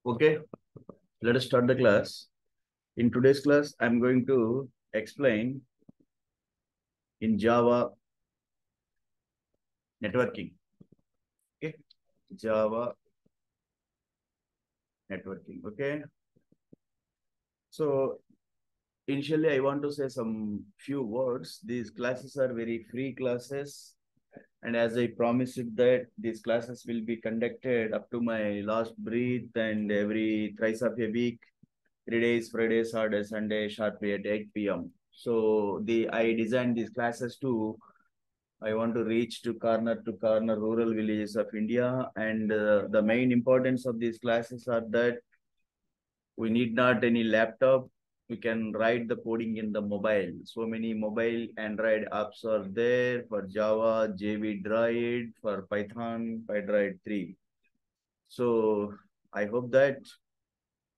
Okay, let us start the class. In today's class, I'm going to explain in Java networking. Okay, Java networking. Okay, so initially, I want to say some few words. These classes are very free classes. And as I promised that these classes will be conducted up to my last breath and every thrice of a week, 3 days, Friday, Saturday, Sunday, sharply at 8 p.m. So I designed these classes I want to reach to corner rural villages of India. And the main importance of these classes are that we need not any laptop. We can write the coding in the mobile. So many mobile Android apps are there for Java, JV Droid, for Python, PyDroid 3. So I hope that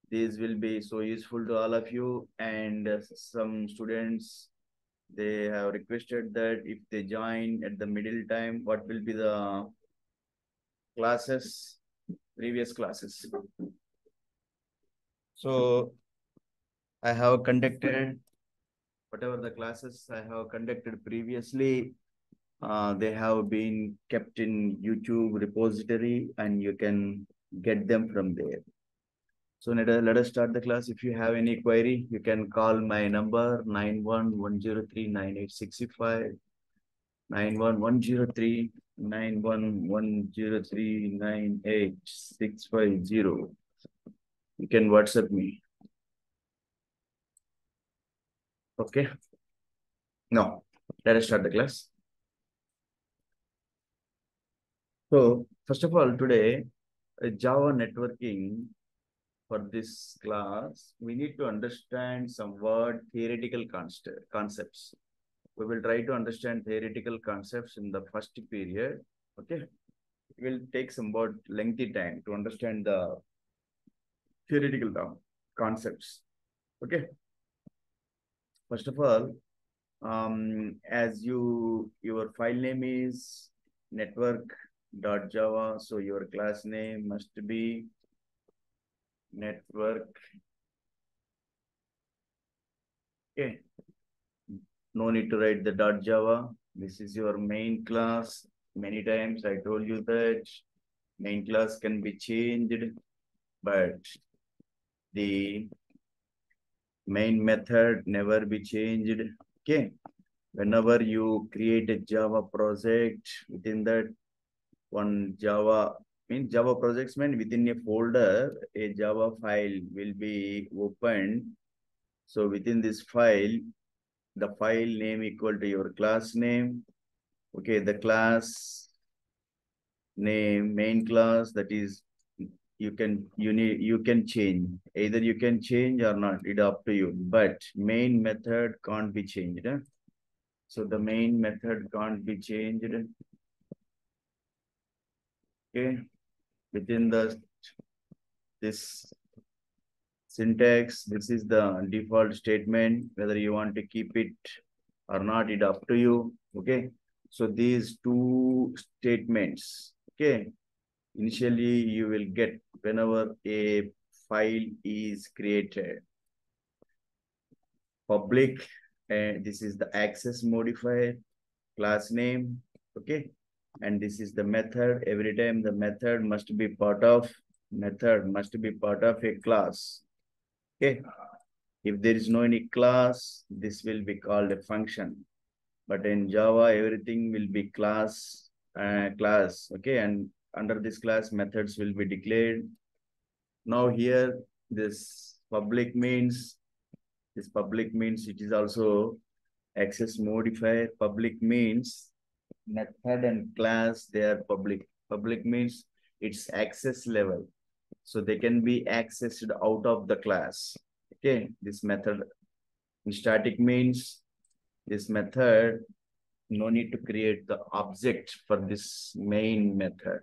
this will be so useful to all of you. And some students, they have requested that if they join at the middle time, what will be the classes, previous classes. So I have conducted whatever the classes I have conducted previously, they have been kept in YouTube repository and you can get them from there. So let us start the class. If you have any query, you can call my number 9110398665, 9110398650. You can WhatsApp me. Okay. Now, let us start the class. So, first of all, today, Java networking for this class, we need to understand some theoretical concepts. We will try to understand theoretical concepts in the first period. Okay. It will take some lengthy time to understand the theoretical concepts. Okay. First of all, as your file name is network.java, so your class name must be network. Okay, no need to write the .java. This is your main class. Many times I told you that main class can be changed, but the main method never be changed. Okay, whenever you create a Java project, within that one Java projects mean within a folder, a Java file will be opened. So within this file, the file name equal to your class name. Okay, the class name, main class, that is you can change. Either you can change or not, it's up to you. But main method can't be changed. So the main method can't be changed. Okay, within this syntax, this is the default statement. Whether you want to keep it or not, it's up to you. Okay, so these two statements, okay, initially you will get whenever a file is created. Public, and this is the access modifier, class name, okay, and this is the method. Every time the method must be part of a class. Okay, if there is no any class, this will be called a function. But in Java, everything will be class. Okay, and under this class, methods will be declared. Now here, this public means it is also access modifier. Public means method and class, they are public. Public means it's access level. So they can be accessed out of the class. Okay, this method. Static means this method, no need to create the object for this main method.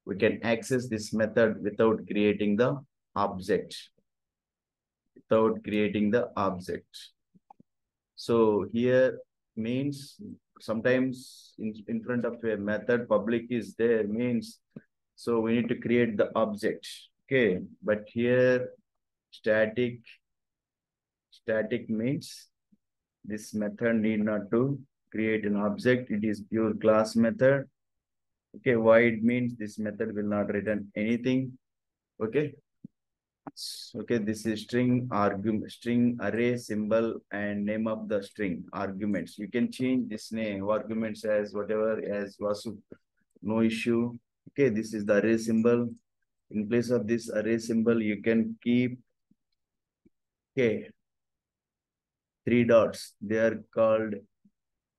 We can access this method without creating the object. So here means sometimes in front of a method public is there means, so we need to create the object. Okay, but here static means this method need not to create an object. It is pure class method. Okay, void means this method will not return anything. Okay. Okay, this is string argument, string array symbol and name of the string arguments. You can change this name arguments as whatever as Vasu. No issue. Okay, this is the array symbol. In place of this array symbol, you can keep three dots. They are called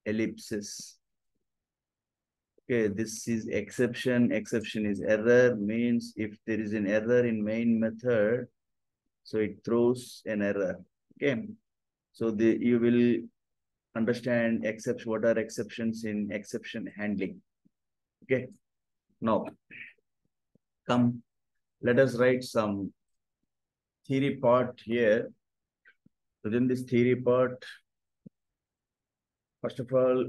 ellipses. Okay, this is exception. Exception is error, means if there is an error in main method, so it throws an error. Okay, so you will understand what are exceptions in exception handling. Okay, now come, let us write some theory part here. Within this theory part, first of all,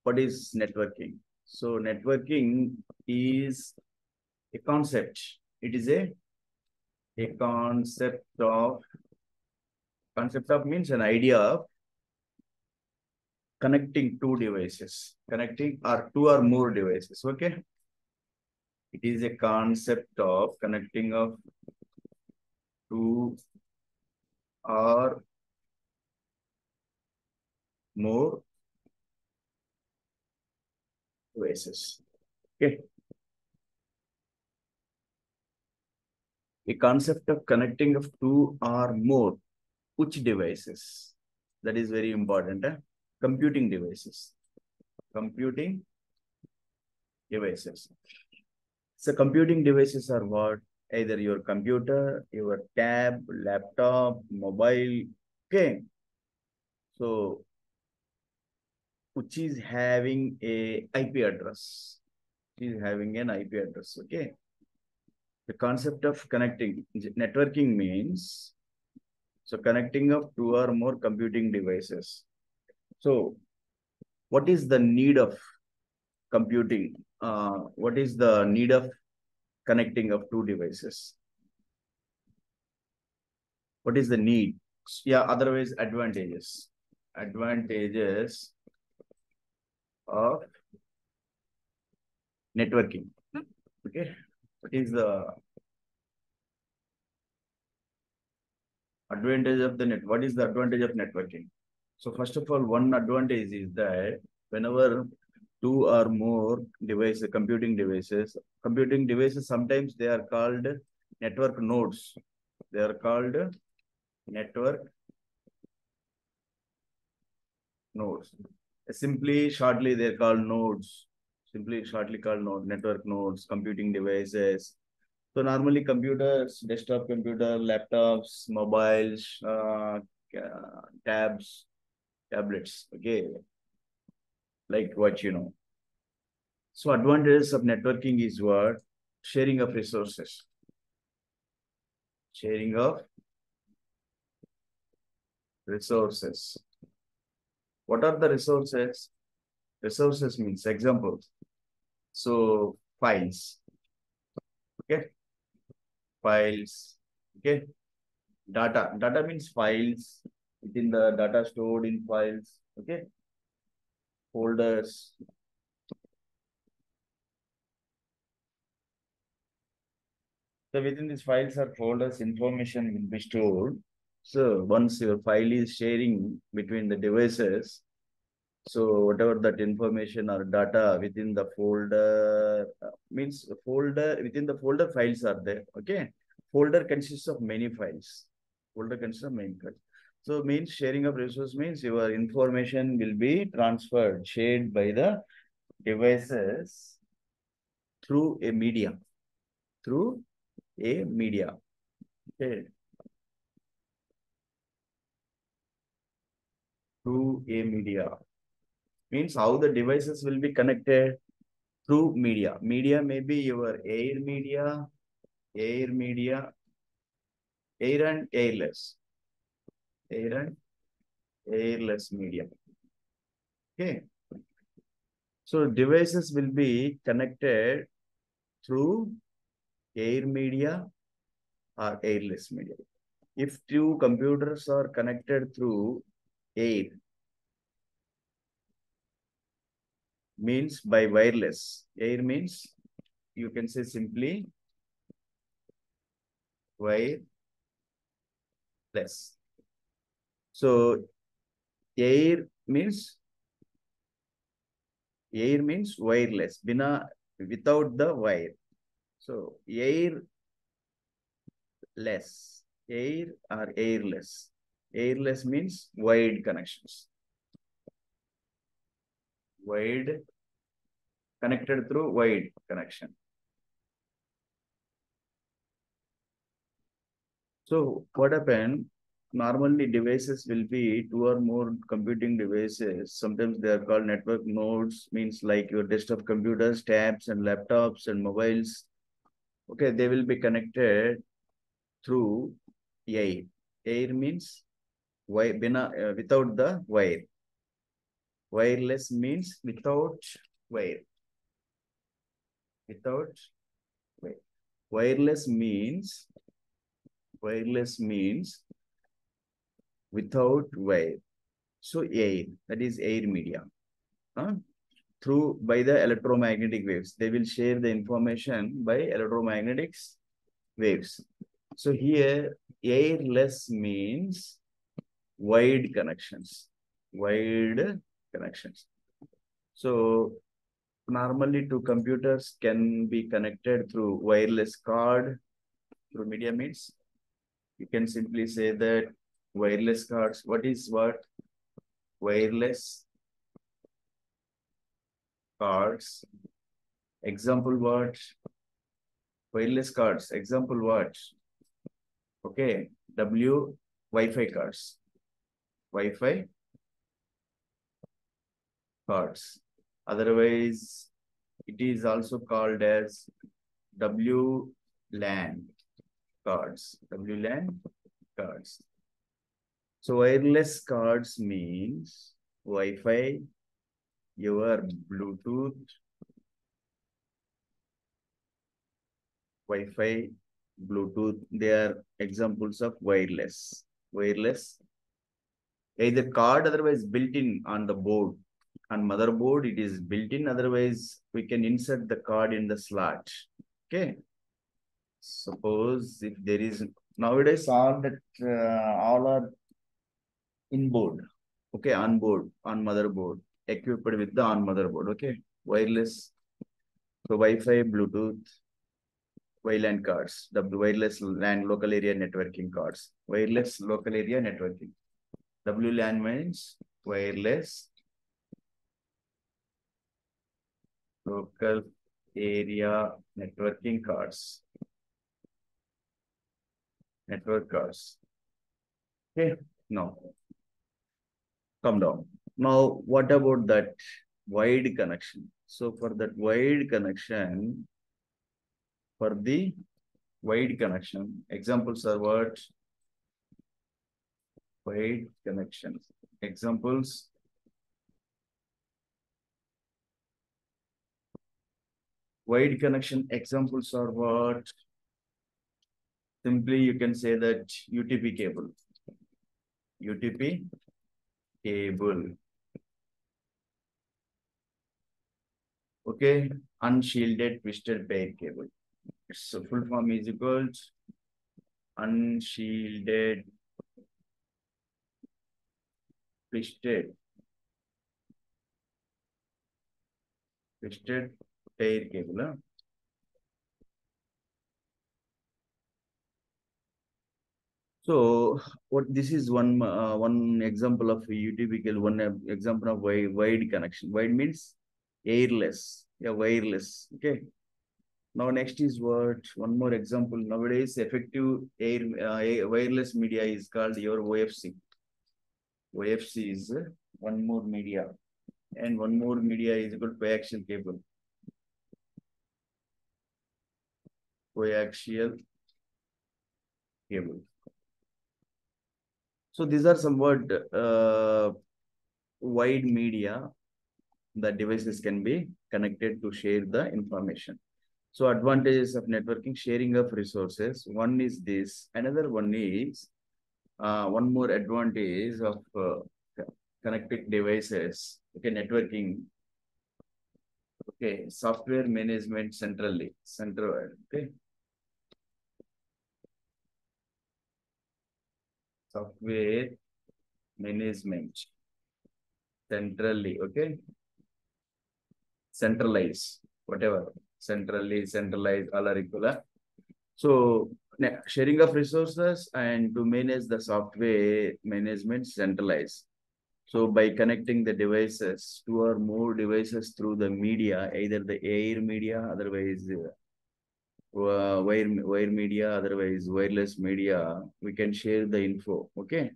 what is networking? So networking is a concept. It is a concept of means an idea of connecting two devices, connecting or two or more devices. Okay, it is a concept of connecting of two or more devices. Okay, a concept of connecting of two or more which devices. That is very important. Computing devices. Computing devices. So computing devices are what? Either your computer, your tab, laptop, mobile. Okay. So which is having a IP address. Which is having an IP address. Okay. The concept of connecting. Networking means so connecting of two or more computing devices. So what is the need of computing? What is the need of connecting of two devices? What is the need? Yeah, otherwise advantages. Advantages of networking. Okay. What is the advantage of the net? What is the advantage of networking? So first of all, one advantage is that whenever two or more devices, computing devices, sometimes they are called network nodes. They are called network nodes. Simply, shortly, they're called nodes. Simply, shortly called network nodes, computing devices. So normally computers, desktop computer, laptops, mobiles, tabs, tablets. Okay, like what you know. So advantages of networking is what? Sharing of resources. Sharing of resources. What are the resources? Resources means examples. So files. Okay. Files. Okay. Data. Data means files. Within the data stored in files. Okay. Folders. So within these files or folders, information will be stored. So once your file is sharing between the devices, so whatever that information or data within the folder means folder within the folder files are there. Okay, folder consists of many files. Folder consists of many files. So means sharing of resource means your information will be transferred, shared by the devices through a media. Through a media. Okay. Through a media means how the devices will be connected through media. Media may be your air media, air and airless, air and airless media. Okay. So devices will be connected through air media or airless media. If two computers are connected through air, means by wireless. Air means you can say simply wireless. So air means wireless, without the wire. So air or airless. Airless means wired connections. Wired, connected through wired connection. So what happened? Normally devices will be two or more computing devices. Sometimes they are called network nodes, means like your desktop computers, tabs and laptops and mobiles. Okay, they will be connected through air. Air means without the wire. Wireless means without wire. Without wire. Wireless means without wire. So air, that is air media. Through by the electromagnetic waves. They will share the information by electromagnetic waves. So here airless means wide connections. Wide connections. So normally two computers can be connected through wireless card through media means. You can simply say that wireless cards. What is what? Wireless cards. Example what? Wireless cards. Example what? Okay. Wi-Fi cards. Wi-Fi cards. Otherwise, it is also called as WLAN cards. WLAN cards. So wireless cards means Wi-Fi, your Bluetooth, Wi-Fi, Bluetooth, they are examples of wireless. Wireless, either card, otherwise built in on the board. On motherboard, it is built in, otherwise we can insert the card in the slot. Okay. Suppose if there is, nowadays all are in board. Okay, on board, on motherboard, equipped with the on motherboard. Okay, wireless. So Wi-Fi, Bluetooth, WLAN cards, wireless LAN local area networking cards, wireless local area networking. WLAN means wireless local area networking cards. Network cards. Okay, now come down. Now, what about that wide connection? So for that wide connection, examples are what? Wide connections. Examples. Wide connection examples are what? Simply you can say that UTP cable. UTP cable. Okay, unshielded twisted pair cable. So full form is equal to unshielded twisted pair cable. Huh? So what this is one example of UTP cable, one example of wide connection. Wide means airless. Yeah, wireless. Okay. Now next is what? One more example. Nowadays, effective wireless media is called your OFC. OFC is one more media, and one more media is equal to coaxial cable. Coaxial cable. So these are somewhat wide media that devices can be connected to share the information. So advantages of networking, sharing of resources. One is this. Another one is one more advantage of connected devices. Okay, networking. Okay, software management centrally. Okay, software management centrally. Okay, centralize whatever. Centrally, centralize, all are equal. So sharing of resources and to manage the software management centralized. So by connecting the devices, two or more devices through the media, either the air media, otherwise wire media, otherwise wireless media, we can share the info. Okay.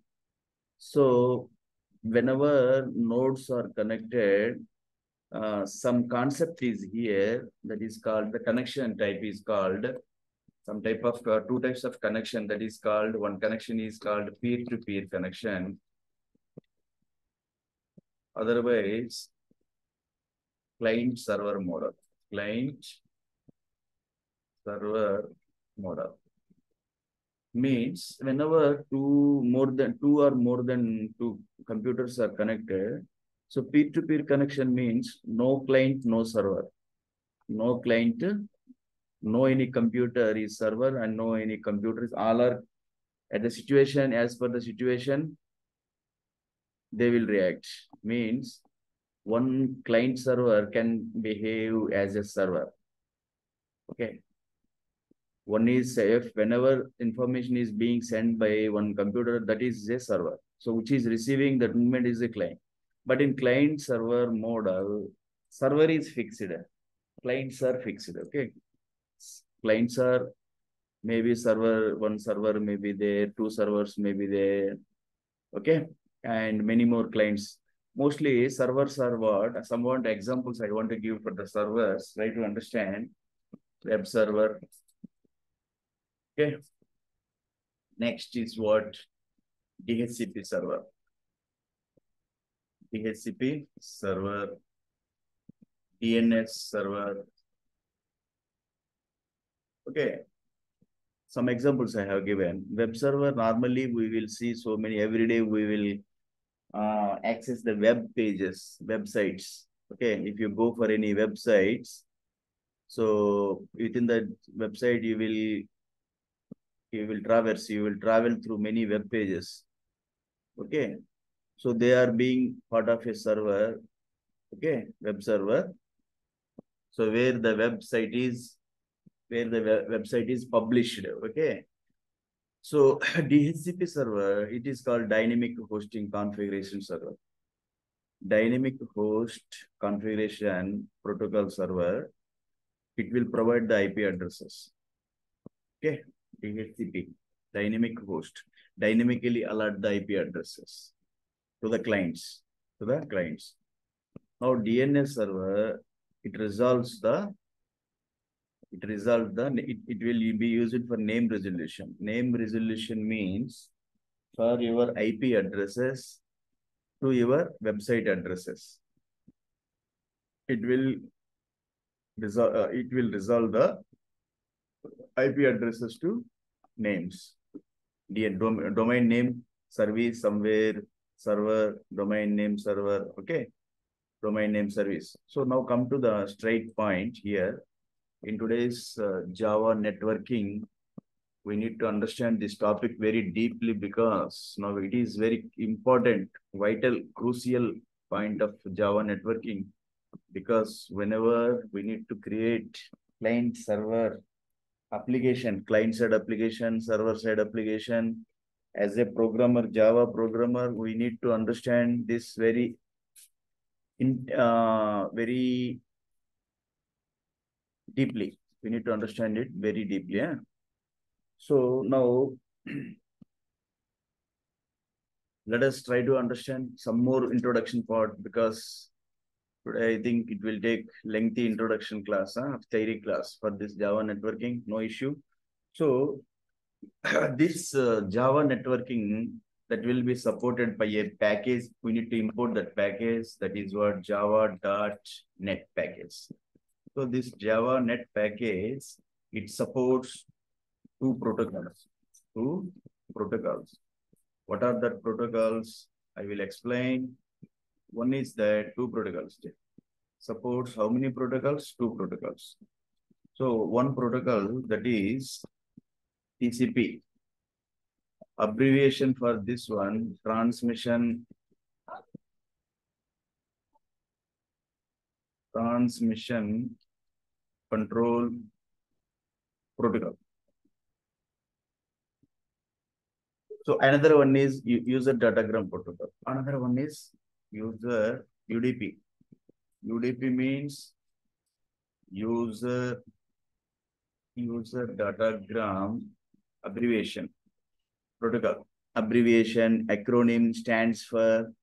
So whenever nodes are connected, some concept is here that is called the connection type is called some type of two types of connection that is called one connection is called peer-to-peer connection. Otherwise, client server model. Client server model means whenever two or more than two computers are connected. So peer-to-peer connection means no client, no server. No client, no any computer is server and no any computers. All are at the situation as per the situation, they will react. Means one client server can behave as a server. Okay. One is if whenever information is being sent by one computer, that is a server. So which is receiving that movement is a client. But in client server model, server is fixed. Clients are fixed. Okay. Clients are maybe one server may be there, two servers may be there. Okay. And many more clients. Mostly servers are what? Some want examples I want to give for the servers, try to understand. Web server. Okay. Next is what? DHCP server. DHCP server, DNS server. Okay. Some examples I have given. Web server, normally we will see so many, every day we will access the web pages, websites. Okay. If you go for any websites, so within the website, you will travel through many web pages. Okay. So they are being part of a server. Okay. Web server. So where the website is published. Okay. So DHCP server, it is called dynamic hosting configuration server. Dynamic host configuration protocol server. It will provide the IP addresses. Okay. DHCP, dynamic host, dynamically alert the IP addresses to the clients. Now DNS server, it resolves the it will be used for name resolution. Name resolution means for your IP addresses to your website addresses. It will resolve the IP addresses to names. Domain name service somewhere server, domain name server. Okay. Domain name service. So now come to the straight point here. In today's Java networking, we need to understand this topic very deeply because now it is very important, vital, crucial point of Java networking because whenever we need to create client server application, client side application, server side application, as a programmer, Java programmer, we need to understand this very deeply. We need to understand it very deeply. Yeah? So now let us try to understand some more introduction part because today I think it will take lengthy introduction class, theory class for this Java networking, no issue. So this Java networking that will be supported by a package, we need to import that package that is what java.net package. So this Java Net package, it supports two protocols. Two protocols. What are the protocols? I will explain. One is that two protocols. Supports how many protocols? Two protocols. So one protocol, that is TCP. Abbreviation for this one, transmission control protocol. So another one is user datagram protocol. Another one is user UDP. UDP means user datagram abbreviation protocol. Abbreviation acronym stands for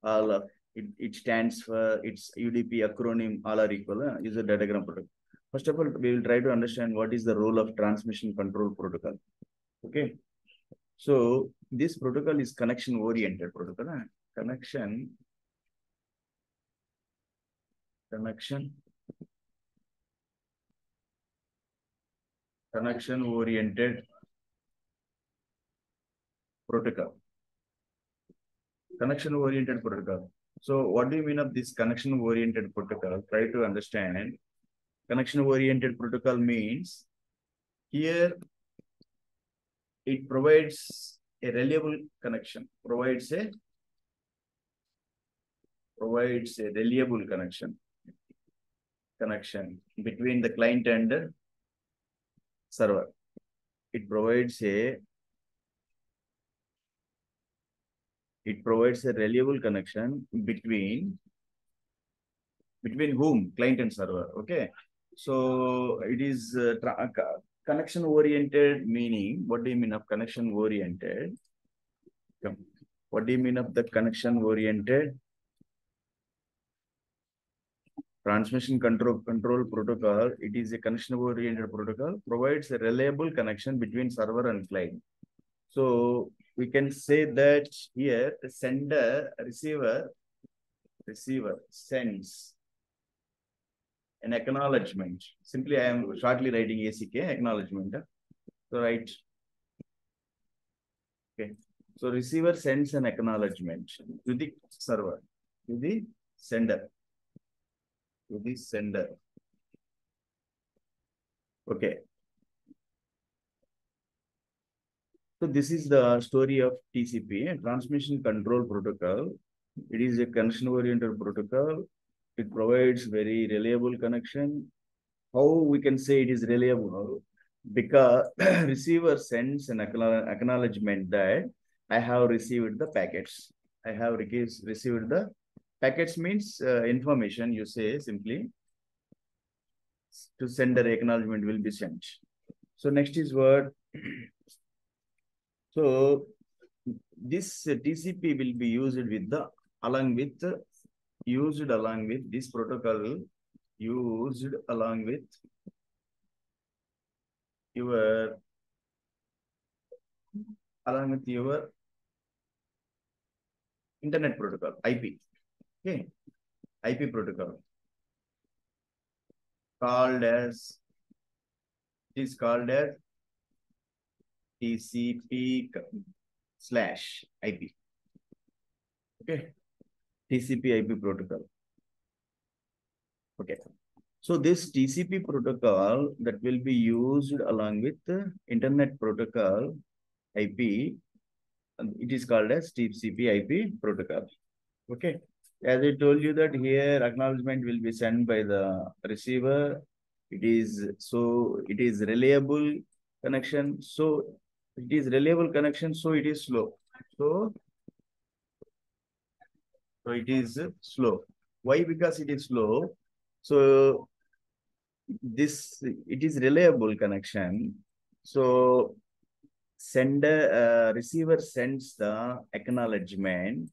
all of it stands for its UDP acronym, all are equal. User datagram protocol. First of all, we will try to understand what is the role of transmission control protocol. Okay. So this protocol is connection oriented protocol. Connection oriented protocol. Connection oriented protocol. So what do you mean of this connection oriented protocol? Try to understand. Connection oriented protocol means here it provides a reliable connection, provides a reliable connection between the client and the server. It provides a reliable connection between whom? Client and server. Okay. So it is connection oriented, meaning what do you mean of connection oriented? What do you mean of the connection oriented? Transmission control protocol, it is a connection oriented protocol, provides a reliable connection between server and client. So we can say that here the sender, receiver sends an acknowledgement. Simply, I am shortly writing ACK, acknowledgement. So write. Okay. So receiver sends an acknowledgement to the server, to the sender. Okay. So this is the story of TCP, transmission control protocol. It is a connection-oriented protocol. It provides very reliable connection. How we can say it is reliable? Because receiver sends an acknowledgement that I have received the packets. I have received the packets means information, you say simply. To sender acknowledgement will be sent. So next is what? So this TCP will be used with along with this protocol, used along with your internet protocol, IP. Okay, IP protocol is called as TCP/IP. Okay, TCP/IP protocol. Okay, so this TCP protocol that will be used along with the internet protocol IP, it is called as TCP/IP protocol. Okay, as I told you that here acknowledgement will be sent by the receiver. It is reliable connection. So it is reliable connection. So it is slow. So it is slow. Why? Because it is slow. So it is reliable connection. So receiver sends the acknowledgement.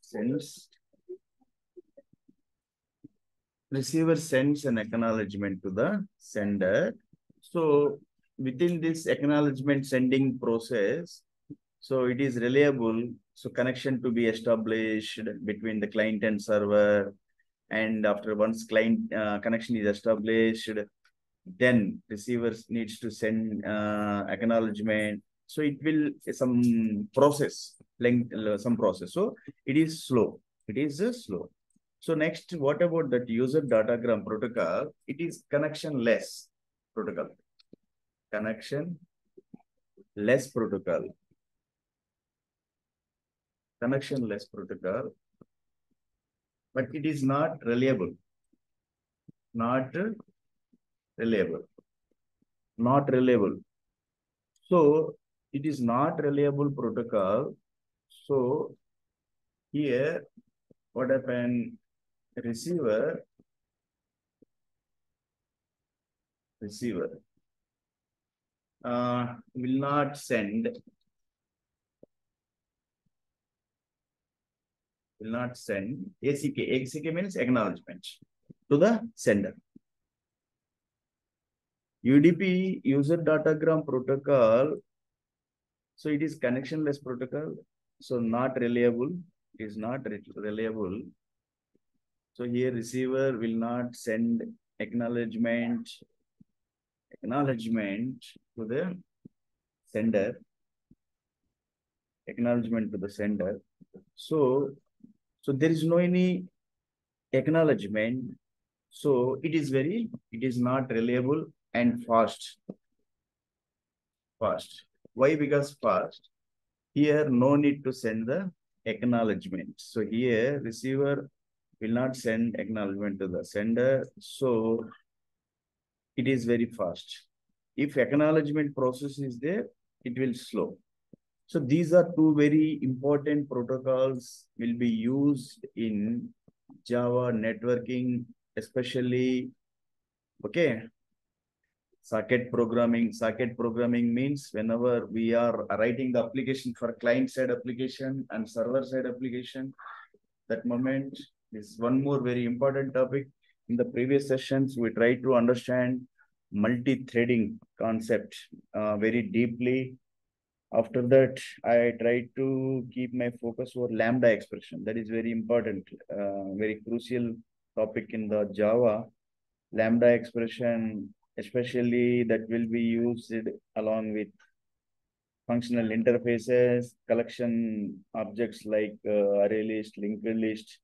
Receiver sends an acknowledgement to the sender. So within this acknowledgement sending process, so it is reliable. So connection to be established between the client and server, And after once client connection is established, then receivers needs to send acknowledgement. So it will some process, length, some process. So it is slow. It is slow. So next, what about that user datagram protocol? It is connection-less protocol. Connection-less protocol. Connection-less protocol. But it is not reliable. Not reliable. Not reliable. So it is not reliable protocol. So here, what happened? Receiver will not send ACK. ACK means acknowledgement to the sender. UDP user datagram protocol. So it is connectionless protocol. So not reliable. It is not reliable. So here receiver will not send acknowledgement to the sender. Acknowledgement to the sender. So there is no any acknowledgement. So it is not reliable and fast. Why? Because fast. Here, no need to send the acknowledgement. So here, receiver will not send acknowledgement to the sender. So it is very fast. If acknowledgement process is there, it will slow. So these are two very important protocols will be used in Java networking, especially, okay. Socket programming means whenever we are writing the application for client-side application and server-side application, that moment is one more very important topic. In the previous sessions, we tried to understand multi-threading concept very deeply. After that, I tried to keep my focus over lambda expression. That is very important, very crucial topic in the Java. Lambda expression, especially that will be used along with functional interfaces, collection objects like array list, linked list.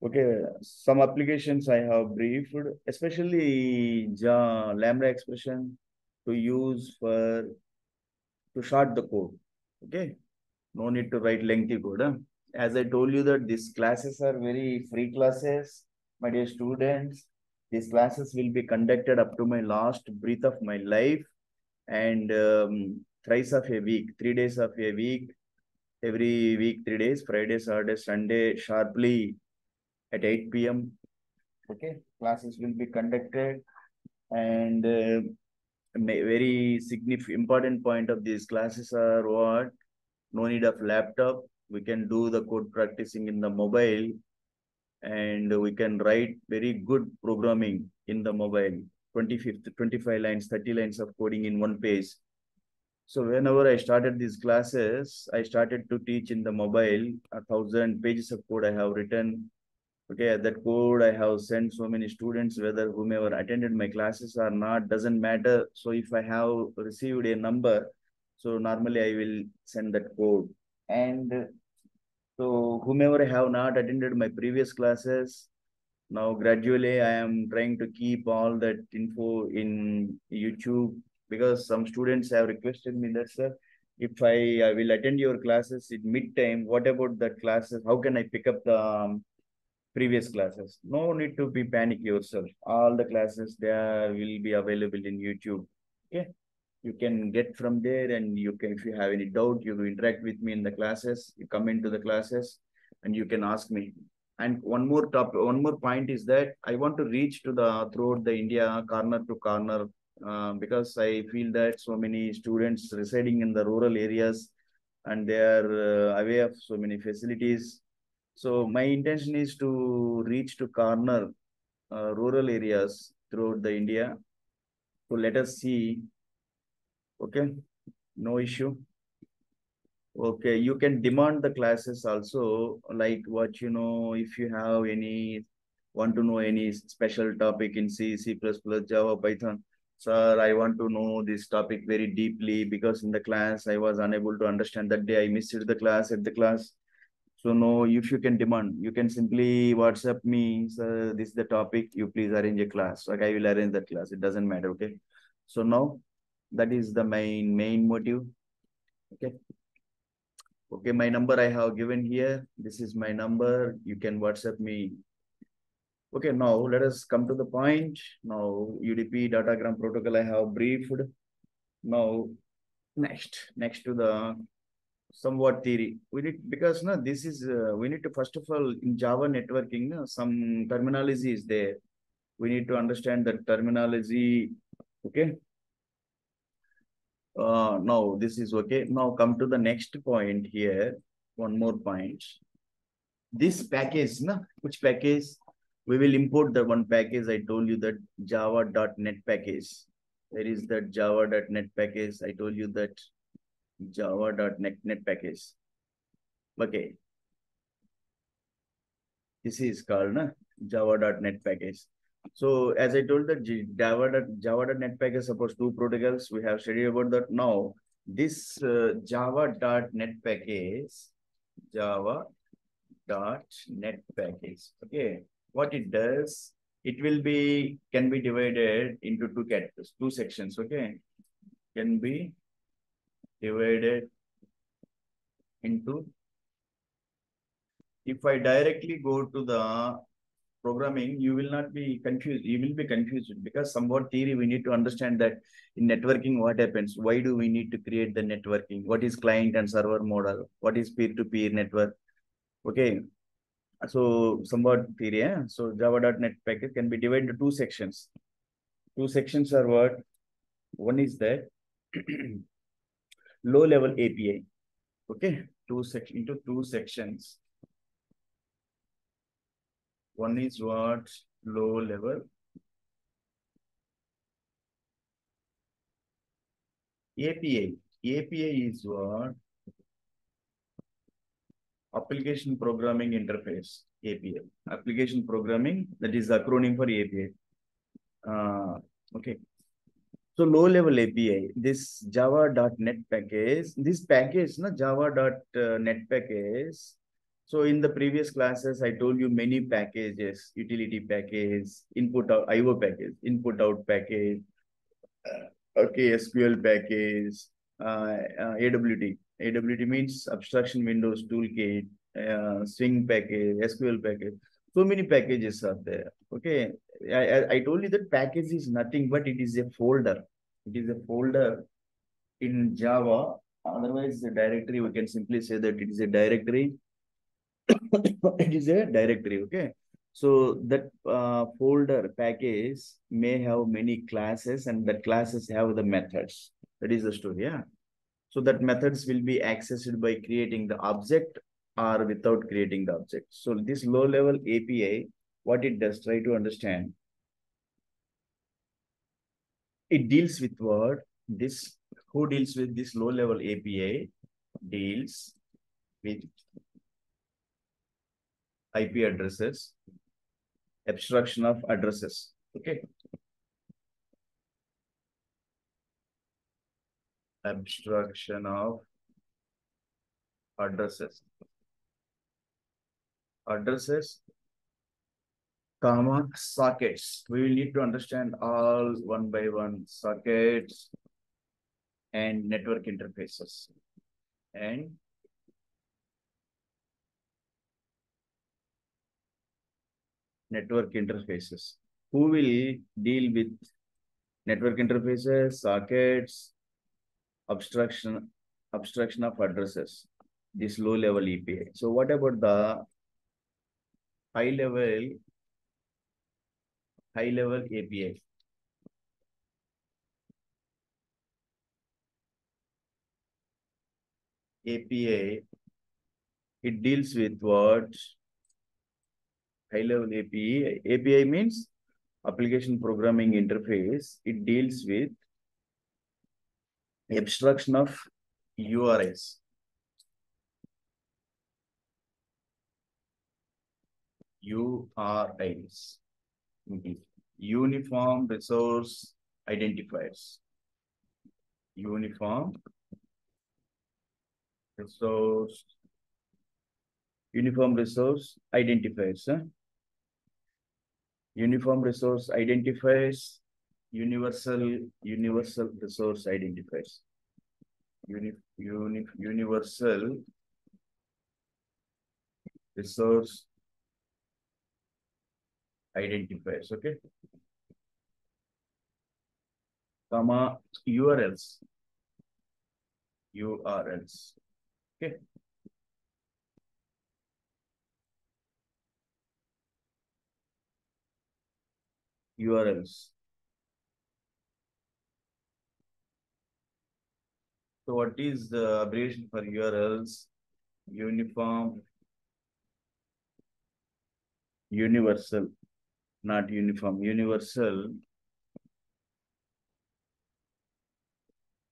Okay, some applications I have briefed, especially lambda expression to use to short the code. Okay, no need to write lengthy code. Huh? As I told you that these classes are very free classes, my dear students. These classes will be conducted up to my last breath of my life, and thrice of a week, 3 days of a week, every week, 3 days, Friday, Saturday, Sunday, sharply at 8 p.m. Okay, classes will be conducted, and very significant important point of these classes are what? No need of laptop. We can do the code practicing in the mobile, and we can write very good programming in the mobile. 25 lines, 30 lines of coding in one page. So whenever I started these classes, I started to teach in the mobile. 1,000 pages of code I have written. Okay, that code I have sent so many students, whether whomever attended my classes or not, doesn't matter. So if I have received a number, so normally I will send that code. And so whomever have not attended my previous classes, now gradually I am trying to keep all that info in YouTube, because some students have requested me that, sir, if I will attend your classes in mid-time, what about that classes? How can I pick up the previous classes? No need to be panic yourself. All the classes there will be available in YouTube. Okay. You can get from there, and you can, if you have any doubt, you interact with me in the classes, you come into the classes and you can ask me. And one more point is that I want to reach to the throughout the India, corner to corner, because I feel that so many students residing in the rural areas, and they are away of so many facilities. So my intention is to reach to corner rural areas throughout the India. So let us see. Okay, no issue. Okay, you can demand the classes also, like what, if you have any Want to know any special topic in C, C++, Java, Python? Sir, I want to know this topic very deeply because in the class I was unable to understand that day. I missed the class at the class. So no, if you can demand, you can simply WhatsApp me, sir, this is the topic, you please arrange a class. Like I will arrange that class. It doesn't matter, okay? So now that is the main motive. Okay. Okay, my number I have given here. This is my number. You can WhatsApp me. Okay, now let us come to the point. Now UDP datagram protocol I have briefed. Now next to the somewhat theory. We need because no, this is we need to first of all in Java networking some terminology is there. We need to understand the terminology. Okay. Now this is okay. Now come to the next point here. One more point. This package, na, which package? We will import the one package. I told you that java.net package. There is that java.net package. I told you that java.net package. Okay. This is called na, java.net package. So as I told that java.net package supports two protocols. We have studied about that. Now this java.net package, java.net package. Okay, what it does, it will be can be divided into two categories, two sections. Okay, can be divided into. If I directly go to the programming, you will not be confused. You will be confused because somewhat theory we need to understand that in networking, what happens? Why do we need to create the networking? What is client and server model? What is peer-to-peer network? Okay. So somewhat theory. So java.net package can be divided into two sections. Two sections are what? One is that low level API. Okay. Into two sections. One is what? Low level API. API is what? Application Programming Interface, API. Application Programming, that is the acronym for API. Okay. So low-level API, this java.net package, this package, no, java.net package. So in the previous classes, I told you many packages, utility package, input out, IO package, input out package, okay, SQL package, AWT. AWT means abstraction windows toolkit, swing package, SQL package. So many packages are there. Okay. I told you that package is nothing but it is a folder. It is a folder in Java. Otherwise, the directory, we can simply say that it is a directory. It is a directory. Okay. So that folder package may have many classes and the classes have the methods. That is the story. Yeah. So that methods will be accessed by creating the object or without creating the object. So this low level API, what it does, try to understand. It deals with what? This, who deals with this low level API? Deals with IP addresses, abstraction of addresses. Okay. Abstraction of addresses. Addresses, comma, sockets. We will need to understand all one by one sockets and network interfaces. And network interfaces. Who will deal with network interfaces, sockets, abstraction of addresses, this low level API. So what about the high level API? API, it deals with what? High level API. API means application programming interface. It deals with abstraction of URIs. URIs. Mhm. Uniform resource identifiers. Uniform resource Uniform resource identifiers. Uniform resource identifiers, universal resource identifiers. Universal resource identifiers. Okay. Comma URLs. URLs. Okay. URLs. So what is the abbreviation for URLs? Uniform, universal, not uniform, universal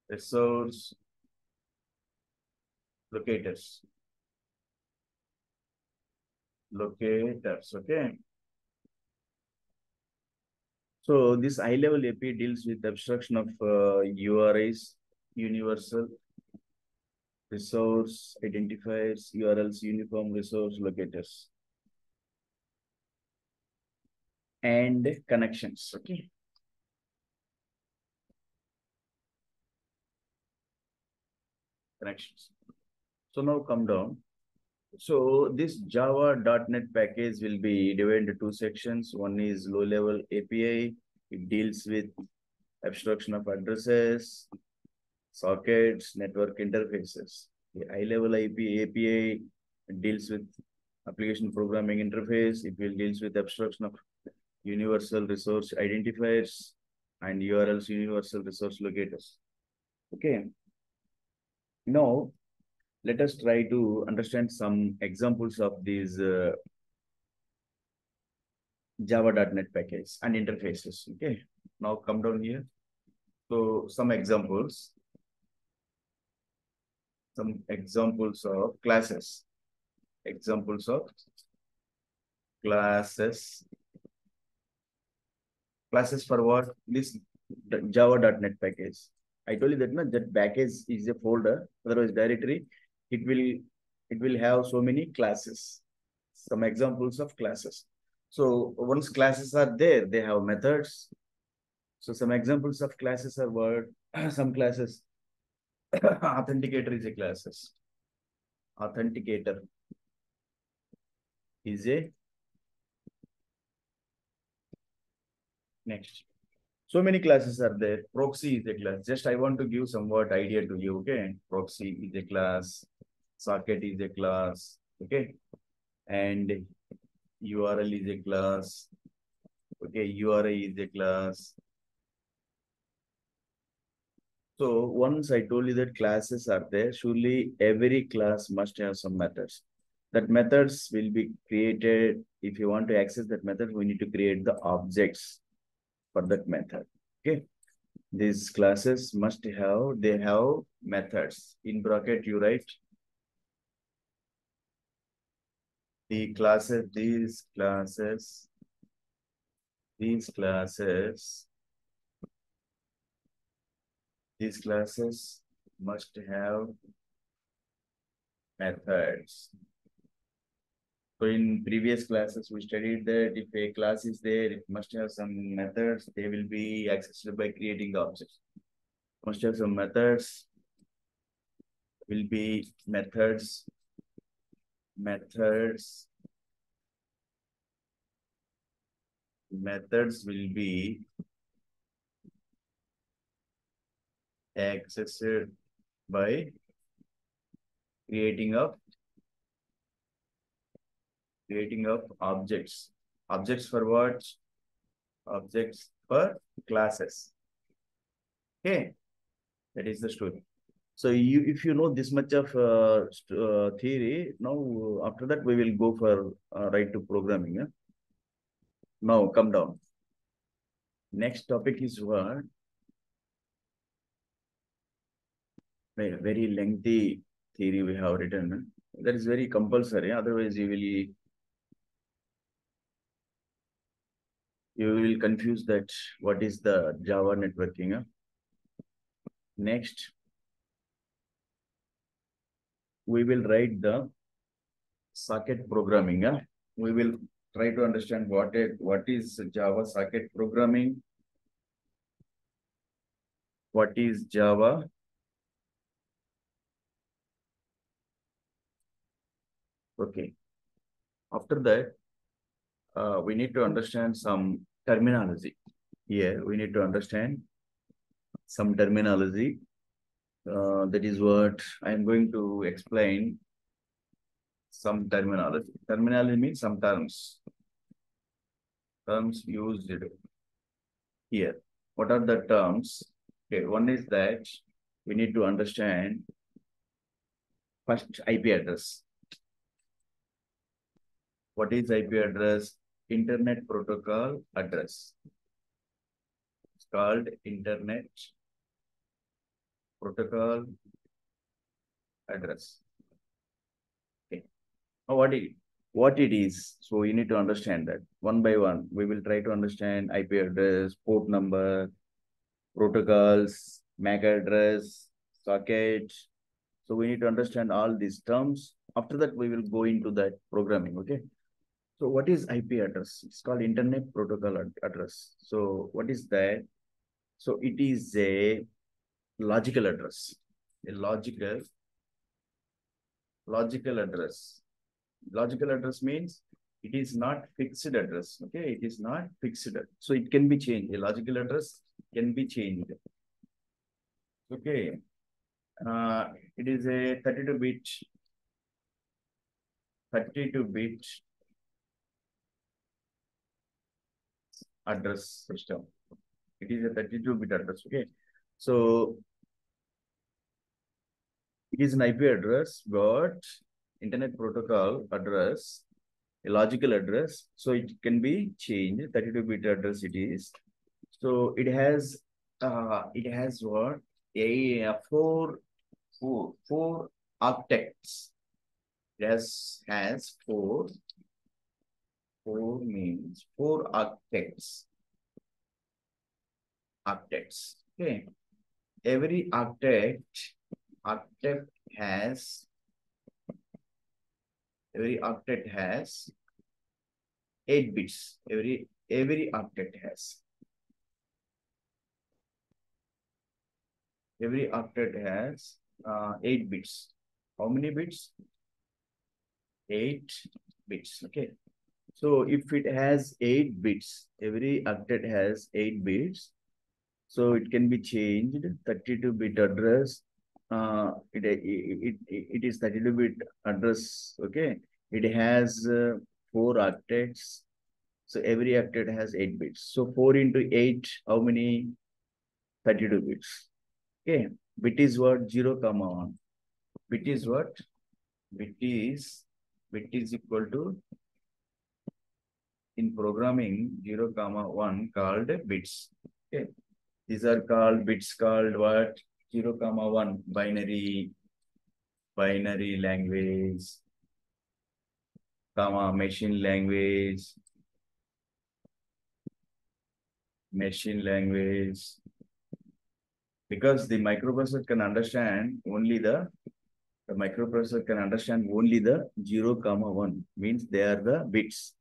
resource locators. Locators, okay. So this high-level API deals with abstraction of URIs, universal resource identifiers, URLs, uniform resource locators, and connections. Okay, connections. So now come down. So this Java.NET package will be divided into two sections. One is low-level API. It deals with abstraction of addresses, sockets, network interfaces. The high-level API deals with application programming interface. It will deals with abstraction of universal resource identifiers and URLs, universal resource locators. Okay. Now, let us try to understand some examples of these Java.NET package and interfaces. Okay. Now come down here. So some examples of classes. Examples of classes. Classes for what? This Java.NET package. I told you that no, that package is a folder, otherwise directory. It will have so many classes. Some examples of classes. So once classes are there, they have methods. So some examples of classes are what? Some classes. Authenticator is a classes. Authenticator is a next. So many classes are there. Proxy is a class. Just I want to give somewhat idea to you. Okay. Proxy is a class. Socket is a class. Okay. And URL is a class. Okay. URI is a class. So once I told you that classes are there, surely every class must have some methods. That methods will be created. If you want to access that method, we need to create the objects for that method. Okay. These classes they have methods. In bracket, you write the classes, these classes must have methods. So in previous classes, we studied that if a class is there, it must have some methods. They will be accessed by creating objects. Must have some methods. Will be methods. Methods will be accessed by creating of objects. Objects for what? Objects for classes. Okay, that is the story. So if you know this much of theory, now after that we will go for right to programming. Yeah? Now come down. Next topic is what? Very lengthy theory we have written. That is very compulsory. Otherwise, you will You will confuse that what is the Java networking. Next, we will write the socket programming. We will try to understand what is Java socket programming, what is Java. Okay. After that, we need to understand some terminology. Here, we need to understand some terminology. That is what I am going to explain. Some terminology. Terminology means some terms. Terms used here. What are the terms? Okay, one is that we need to understand first IP address. What is IP address? Internet protocol address. It's called internet protocol address. Okay. Now what it is? So you need to understand that one by one. We will try to understand IP address, port number, protocols, MAC address, socket. So we need to understand all these terms. After that, we will go into that programming. Okay. So what is IP address? It's called Internet Protocol address. So what is that? So it is a logical address. A logical address. Logical address means it is not fixed address. Okay, it is not fixed. So it can be changed. A logical address can be changed. Okay. It is a 32-bit address system. It is a 32-bit address. Okay. So it is an IP address, but internet protocol address, a logical address. So it can be changed. 32-bit address it is. So it has what? Four octets. It has four means four octets. Okay. Every octet has 8 bits. Every octet has 8 bits. How many bits? 8 bits. Okay. So if it has 8 bits, every octet has 8 bits. So it can be changed. 32-bit address. It is 32-bit address. Okay. It has 4 octets. So every octet has 8 bits. So 4 into 8, how many? 32 bits. Okay. Bit is what? 0, 1. Bit is what? Bit is equal to, in programming, 0, 1 called bits. Okay. These are called bits called what? 0, 1 binary language, machine language. Because the microprocessor can understand only the 0, 1 means they are the bits.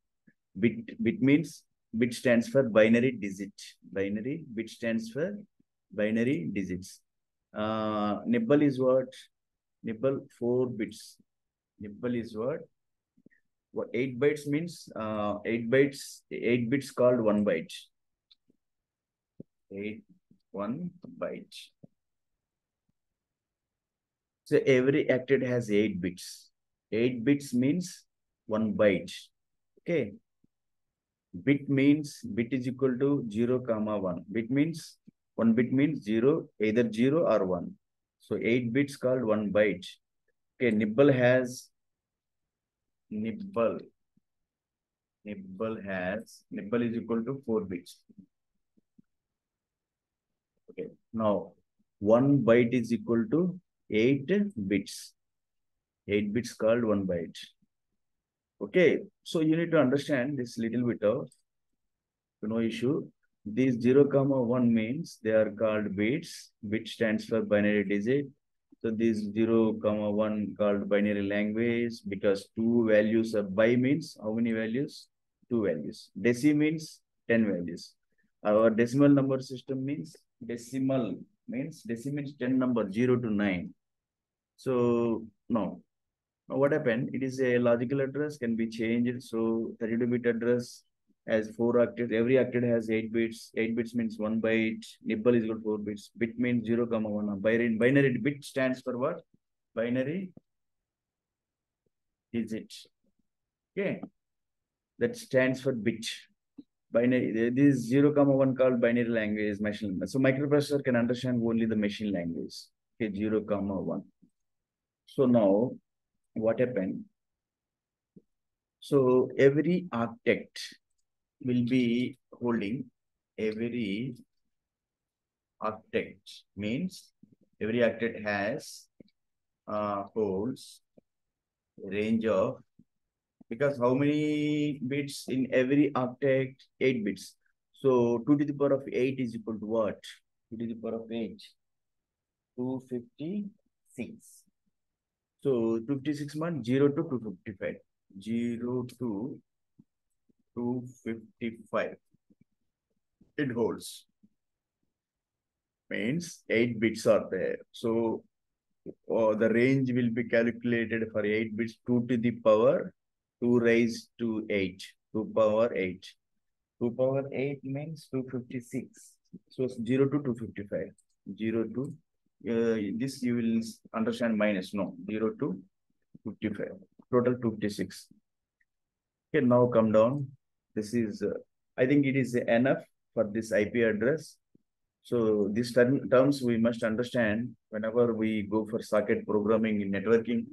Bit means bit stands for binary digit. Bit stands for binary digits. Nibble is what? Nibble 4 bits. Nibble is what? 8 bytes means 8 bits called 1 byte. 1 byte. So every octet has 8 bits. 8 bits means 1 byte. Okay. Bit is equal to 0, 1. Bit means 1 bit means 0, either 0 or 1. So 8 bits called 1 byte. Okay, nibble is equal to 4 bits. Okay, now 1 byte is equal to 8 bits. 8 bits called 1 byte. Okay, so you need to understand this little bit of no issue. These 0, comma 1 means they are called bits. Bit stands for binary digit. So this 0, comma 1 called binary language because two values of by means how many values? Two values. Deci means 10 values. Our decimal number system means deci means 10 number 0 to 9. So no. Now what happened? It is a logical address can be changed. So 32-bit address has 4 octets. Every octet has 8 bits. 8 bits means 1 byte. Nibble is equal to 4 bits. Bit means 0, comma 1. Binary bit stands for what? Binary digit. Okay. That stands for bit. Binary. This 0, comma 1 called binary language machine. So microprocessor can understand only the machine language. Okay, 0, comma 1. So now what happened? So every octet will be holding every octet means every octet has holds range of because how many bits in every octet? 8 bits. So 2 to the power of 8 is equal to what? 2 to the power of 8. 256. So 256 means 0 to 255. 0 to 255. It holds. Means 8 bits are there. So the range will be calculated for 8 bits 2 to the power 2 raised to 8. 2 power 8. 2 power 8 means 256. So 0 to 255. 0 to this you will understand minus no 0 to 55. Total 256. Okay, now come down. This is I think it is enough for this IP address. So these terms we must understand whenever we go for socket programming in networking.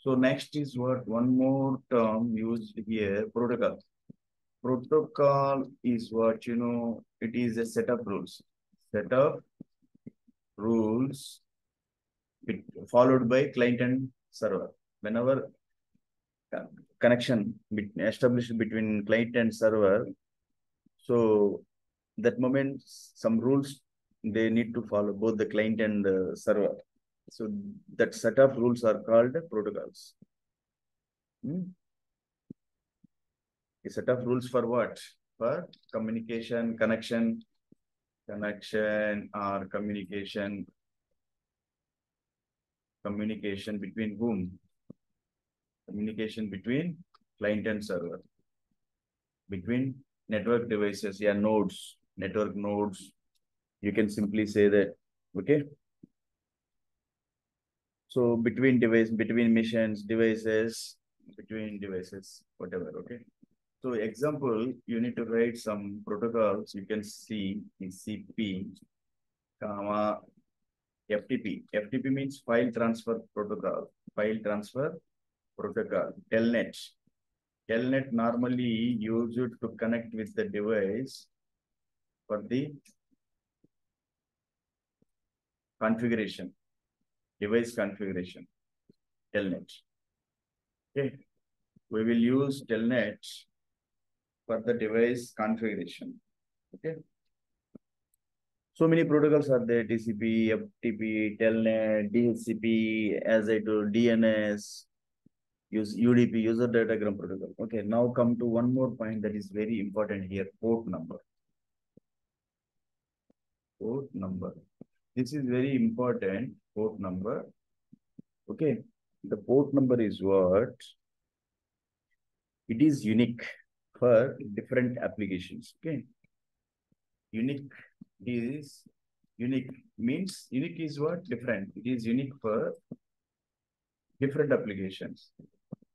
So next is what one more term used here, protocol. Protocol is what, it is a set of rules. Set of rules followed by client and server. Whenever connection established between client and server, so that moment some rules they need to follow both the client and the server. So that set of rules are called protocols. A set of rules for what? For communication, connection or communication between whom? Communication between client and server. Between network devices, yeah, nodes, network nodes. You can simply say that, okay? So between machines, devices, whatever, okay? So example, you need to write some protocols. You can see in CP, comma, FTP. FTP means file transfer protocol. File transfer protocol. Telnet. Telnet normally used to connect with the device for the configuration. Device configuration. Telnet. Okay. We will use Telnet for the device configuration. Okay. So many protocols are there, TCP, FTP, Telnet, DHCP, as I told, DNS, use UDP, user datagram protocol. Okay, now come to one more point that is very important here, port number. Port number. This is very important, port number. Okay, the port number is what? It is unique for different applications. Okay, unique means unique is what? Different. It is unique for different applications.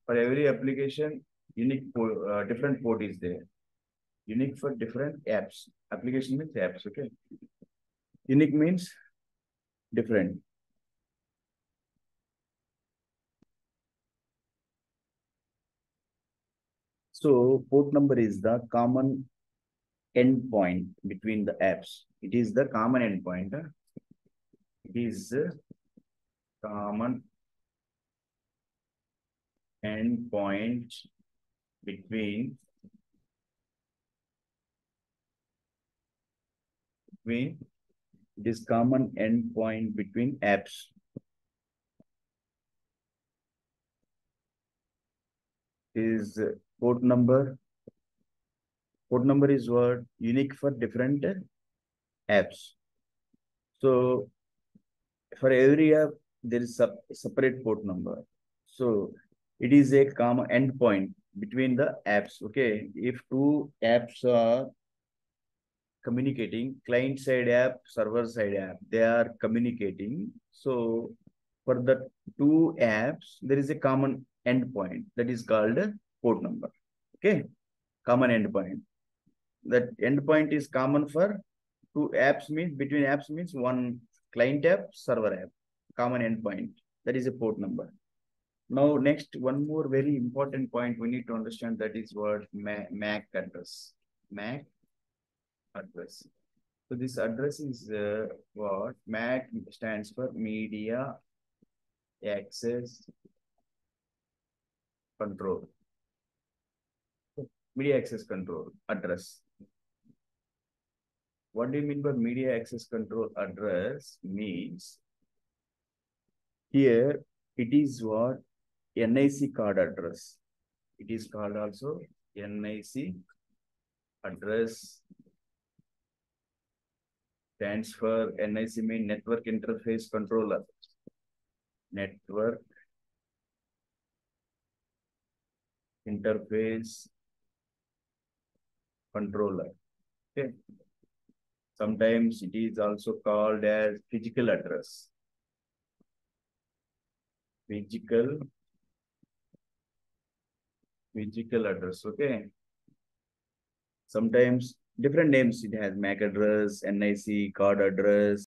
For every application, unique different port is there. Unique for different apps. Application means apps, okay? Unique means different. So port number is the common endpoint between the apps. It is the common endpoint. It is common endpoint between between this common endpoint between apps. Is port number. Port number is what? Unique for different apps. So for every app, there is a separate port number. So it is a common endpoint between the apps. Okay. If two apps are communicating, client side app, server side app, they are communicating. So for the two apps, there is a common endpoint that is called a port number. Okay. Common endpoint. That endpoint is common for two apps, means between apps means one client app, server app, common endpoint. That is a port number. Now, next, one more very important point we need to understand, that is what MAC address. MAC address. So this address is what MAC stands for Media Access Control. Media Access Control address. What do you mean by media access control address? Means here it is what NIC card address. It is called also NIC address. Stands for NIC mean network interface controller. Network interface controller. Okay. Sometimes it is also called as physical address. Physical address. Okay. Sometimes different names it has: MAC address, NIC card address,